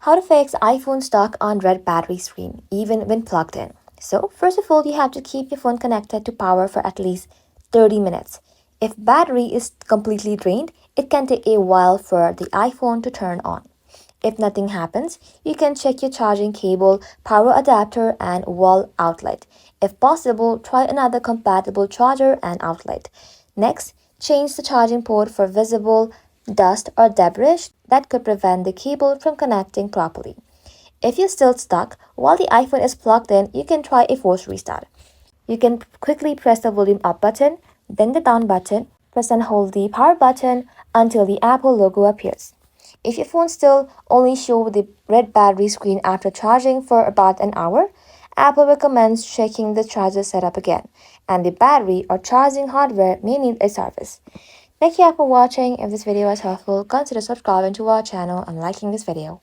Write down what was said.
How to fix iPhone stuck on red battery screen, even when plugged in. So, first of all, you have to keep your phone connected to power for at least 30 minutes. If battery is completely drained, it can take a while for the iPhone to turn on. If nothing happens, you can check your charging cable, power adapter, and wall outlet. If possible, try another compatible charger and outlet. Next, change the charging port for visible dust or debris that could prevent the cable from connecting properly. If you're still stuck while the iPhone is plugged in, you can try a forced restart. You can quickly press the volume up button, then the down button, press and hold the power button until the Apple logo appears. If your phone still only shows the red battery screen after charging for about an hour, Apple recommends checking the charger setup again, and the battery or charging hardware may need a service. Thank you all for watching. If this video was helpful, consider subscribing to our channel and liking this video.